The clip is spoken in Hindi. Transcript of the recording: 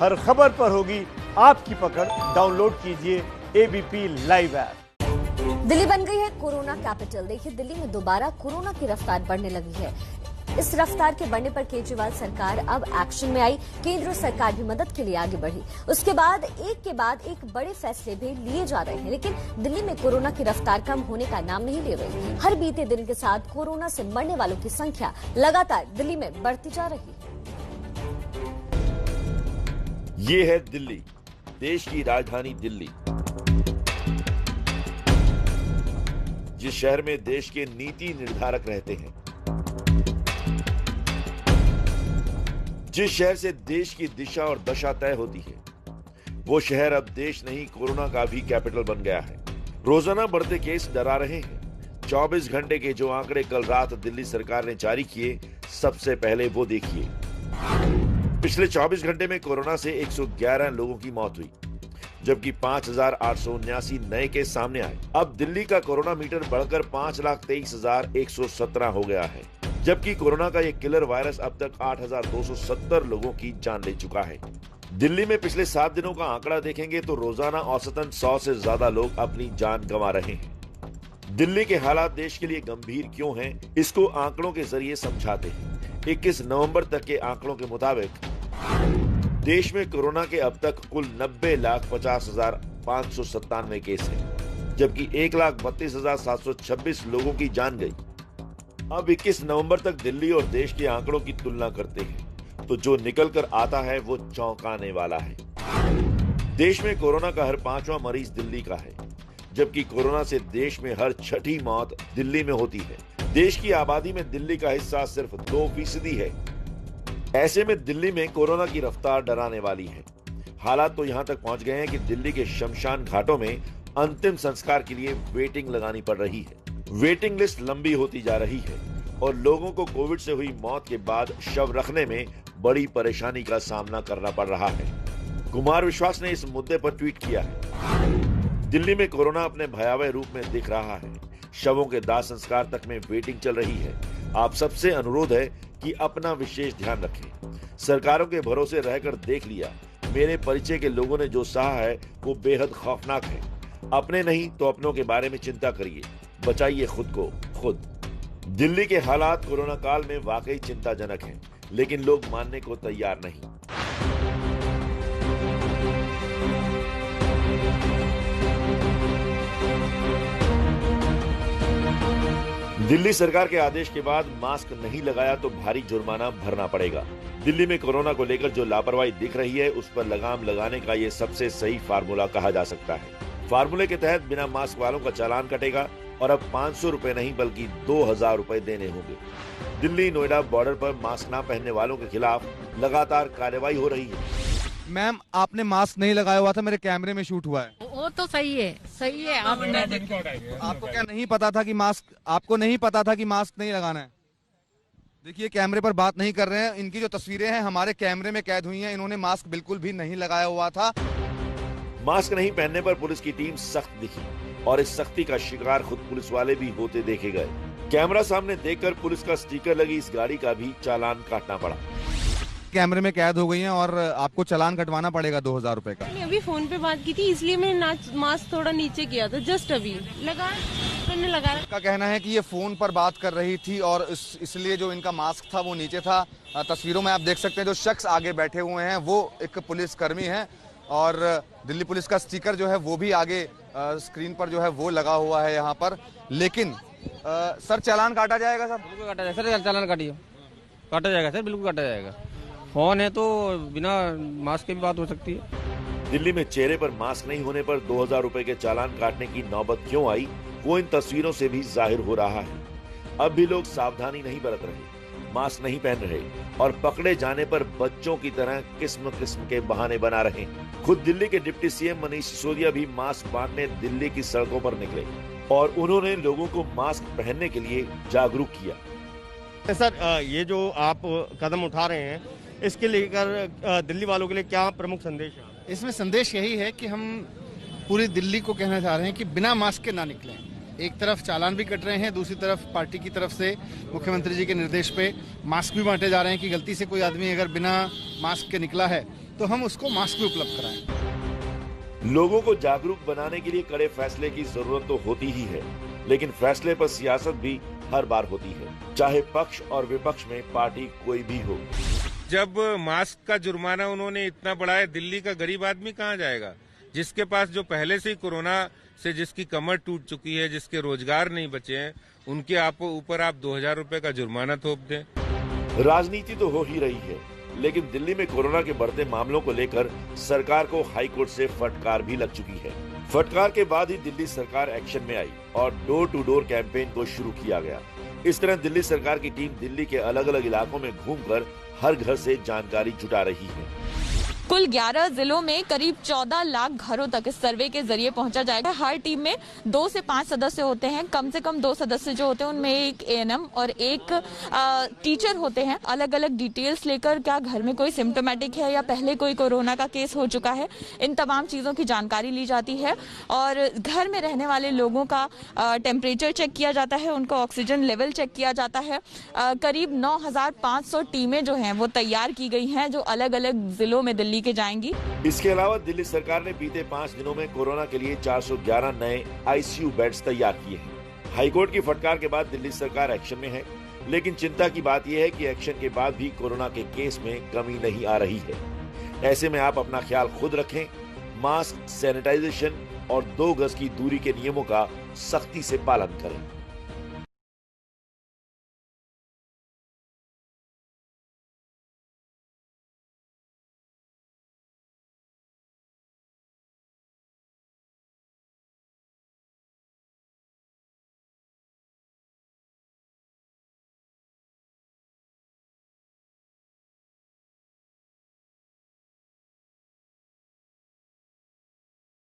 हर खबर पर होगी आपकी पकड़। डाउनलोड कीजिए एबीपी लाइव ऐप। दिल्ली बन गई है कोरोना कैपिटल। देखिए, दिल्ली में दोबारा कोरोना की रफ्तार बढ़ने लगी है। इस रफ्तार के बढ़ने पर केजरीवाल सरकार अब एक्शन में आई। केंद्र सरकार भी मदद के लिए आगे बढ़ी। उसके बाद एक बड़े फैसले भी लिए जा रहे हैं, लेकिन दिल्ली में कोरोना की रफ्तार कम होने का नाम नहीं ले रही। हर बीते दिन के साथ कोरोना से मरने वालों की संख्या लगातार दिल्ली में बढ़ती जा रही है। ये है दिल्ली, देश की राजधानी दिल्ली, जिस शहर में देश के नीति निर्धारक रहते हैं, जिस शहर से देश की दिशा और दशा तय होती है, वो शहर अब देश नहीं कोरोना का भी कैपिटल बन गया है। रोजाना बढ़ते केस डरा रहे हैं। 24 घंटे के जो आंकड़े कल रात दिल्ली सरकार ने जारी किए, सबसे पहले वो देखिए। पिछले 24 घंटे में कोरोना से 111 लोगों की मौत हुई, जबकि 5,879 नए केस सामने आए। अब दिल्ली का कोरोना मीटर बढ़कर 5,23,117 हो गया है, जबकि कोरोना का ये किलर वायरस अब तक 8,270 लोगों की जान ले चुका है। दिल्ली में पिछले 7 दिनों का आंकड़ा देखेंगे तो रोजाना औसतन 100 से ज्यादा लोग अपनी जान गंवा रहे हैं। दिल्ली के हालात देश के लिए गंभीर क्यों हैं, इसको आंकड़ों के जरिए समझाते हैं। 21 नवंबर तक के आंकड़ों के मुताबिक देश में कोरोना के अब तक कुल 90,50,597 केस हैं, जबकि 1,32,726 लोगों की जान गई। अब 21 नवंबर तक दिल्ली और देश के आंकड़ों की तुलना करते हैं तो जो निकल कर आता है वो चौंकाने वाला है। देश में कोरोना का हर 5वां मरीज दिल्ली का है, जबकि कोरोना से देश में हर 6ठी मौत दिल्ली में होती है। देश की आबादी में दिल्ली का हिस्सा सिर्फ 2% है। ऐसे में दिल्ली में कोरोना की रफ्तार डराने वाली है। हालात तो यहां तक पहुंच गए हैं कि दिल्ली के शमशान घाटों में अंतिम संस्कार के लिए वेटिंग लगानी पड़ रही है। वेटिंग लिस्ट लंबी होती जा रही है और लोगों को कोविड से हुई मौत के बाद शव रखने में बड़ी परेशानी का सामना करना पड़ रहा है। कुमार विश्वास ने इस मुद्दे पर ट्वीट किया है, दिल्ली में कोरोना अपने भयावह रूप में दिख रहा है। शवों के दाह संस्कार तक में वेटिंग चल रही है। आप सबसे अनुरोध है कि अपना विशेष ध्यान रखें। सरकारों के भरोसे रहकर देख लिया, मेरे परिचय के लोगों ने जो सहा है वो बेहद खौफनाक है। अपने नहीं तो अपनों के बारे में चिंता करिए, बचाइए खुद को खुद। दिल्ली के हालात कोरोना काल में वाकई चिंताजनक हैं, लेकिन लोग मानने को तैयार नहीं। दिल्ली सरकार के आदेश के बाद मास्क नहीं लगाया तो भारी जुर्माना भरना पड़ेगा। दिल्ली में कोरोना को लेकर जो लापरवाही दिख रही है, उस पर लगाम लगाने का ये सबसे सही फार्मूला कहा जा सकता है। फार्मूले के तहत बिना मास्क वालों का चालान कटेगा और अब 500 रुपए नहीं बल्कि 2,000 रुपए देने होंगे। दिल्ली नोएडा बॉर्डर पर मास्क न पहनने वालों के खिलाफ लगातार कार्रवाई हो रही है। मैम, आपने मास्क नहीं लगाया हुआ था, मेरे कैमरे में शूट हुआ है। वो तो सही है। आपको क्या नहीं पता था कि मास्क नहीं लगाना है? देखिए, कैमरे पर बात नहीं कर रहे हैं। इनकी जो तस्वीरें हैं हमारे कैमरे में कैद हुई हैं। इन्होंने मास्क बिल्कुल भी नहीं लगाया हुआ था। मास्क नहीं पहनने पर पुलिस की टीम सख्त दिखी और इस सख्ती का शिकार खुद पुलिस वाले भी होते देखे गए। कैमरा सामने देखकर पुलिस का स्टिकर लगी इस गाड़ी का भी चालान काटना पड़ा। कैमरे में कैद हो गई हैं और आपको चालान कटवाना पड़ेगा 2,000 रुपए का। अभी फोन पे बात की थी, इसलिए मैंने मास्क थोड़ा नीचे किया था, जस्ट अभी मैंने लगाया। का कहना है कि ये फोन पर बात कर रही थी और इसलिए जो इनका मास्क था वो नीचे था। तस्वीरों में आप देख सकते हैं जो शख्स आगे बैठे हुए हैं वो एक पुलिसकर्मी है और दिल्ली पुलिस का स्टिकर जो है वो भी आगे स्क्रीन पर जो है वो लगा हुआ है यहाँ पर। लेकिन सर, चालान काटा जाएगा सर? बिल्कुल काटा जाएगा सर, चालान काटा जाएगा सर, बिल्कुल काटा जाएगा। फोन है तो बिना मास्क के भी बात हो सकती है। दिल्ली में चेहरे पर मास्क नहीं होने पर 2,000 रुपए के चालान काटने की नौबत क्यों आई, वो इन तस्वीरों से भी जाहिर हो रहा है। अब भी लोग सावधानी नहीं बरत रहे, मास्क नहीं पहन रहे और पकड़े जाने पर बच्चों की तरह किस्म किस्म के बहाने बना रहे हैं। खुद दिल्ली के डिप्टी सीएम मनीष सिसोदिया भी मास्क बांटने दिल्ली की सड़कों पर निकले और उन्होंने लोगों को मास्क पहनने के लिए जागरूक किया। सर, ये जो आप कदम उठा रहे हैं, इसके लेकर दिल्ली वालों के लिए क्या प्रमुख संदेश है? इसमें संदेश यही है कि हम पूरी दिल्ली को कहना चाह रहे हैं कि बिना मास्क के ना निकलें। एक तरफ चालान भी कट रहे हैं, दूसरी तरफ पार्टी की तरफ से मुख्यमंत्री जी के निर्देश पे मास्क भी बांटे जा रहे हैं कि गलती से कोई आदमी अगर बिना मास्क के निकला है तो हम उसको मास्क भी उपलब्ध कराएं। लोगों को जागरूक बनाने के लिए कड़े फैसले की जरूरत तो होती ही है, लेकिन फैसले पर सियासत भी हर बार होती है, चाहे पक्ष और विपक्ष में पार्टी कोई भी हो। जब मास्क का जुर्माना उन्होंने इतना बढ़ाया, दिल्ली का गरीब आदमी कहाँ जाएगा? जिसके पास जो पहले से ही कोरोना से जिसकी कमर टूट चुकी है, जिसके रोजगार नहीं बचे हैं, उनके ऊपर आप 2000 रुपए का जुर्माना थोप दें। राजनीति तो हो ही रही है, लेकिन दिल्ली में कोरोना के बढ़ते मामलों को लेकर सरकार को हाईकोर्ट से फटकार भी लग चुकी है। फटकार के बाद ही दिल्ली सरकार एक्शन में आई और डोर टू डोर कैंपेन को शुरू किया गया। इस तरह दिल्ली सरकार की टीम दिल्ली के अलग अलग इलाकों में घूमकर हर घर से जानकारी जुटा रही है। कुल 11 जिलों में करीब 14 लाख घरों तक इस सर्वे के जरिए पहुंचा जाएगा। हर टीम में 2 से 5 सदस्य होते हैं। कम से कम 2 सदस्य जो होते हैं उनमें एक एएनएम और एक टीचर होते हैं। अलग अलग डिटेल्स लेकर, क्या घर में कोई सिम्टोमेटिक है या पहले कोई कोरोना का केस हो चुका है, इन तमाम चीज़ों की जानकारी ली जाती है। और घर में रहने वाले लोगों का टेम्परेचर चेक किया जाता है, उनका ऑक्सीजन लेवल चेक किया जाता है। करीब 9500 टीमें जो हैं वो तैयार की गई हैं, जो अलग अलग जिलों में दिल्ली के जाएंगी। इसके अलावा दिल्ली सरकार ने बीते 5 दिनों में कोरोना के लिए 411 नए आईसीयू बेड्स तैयार किए हैं। हाईकोर्ट की फटकार के बाद दिल्ली सरकार एक्शन में है, लेकिन चिंता की बात यह है कि एक्शन के बाद भी कोरोना के केस में कमी नहीं आ रही है। ऐसे में आप अपना ख्याल खुद रखें, मास्क, सैनिटाइजेशन और 2 गज की दूरी के नियमों का सख्ती से पालन करें।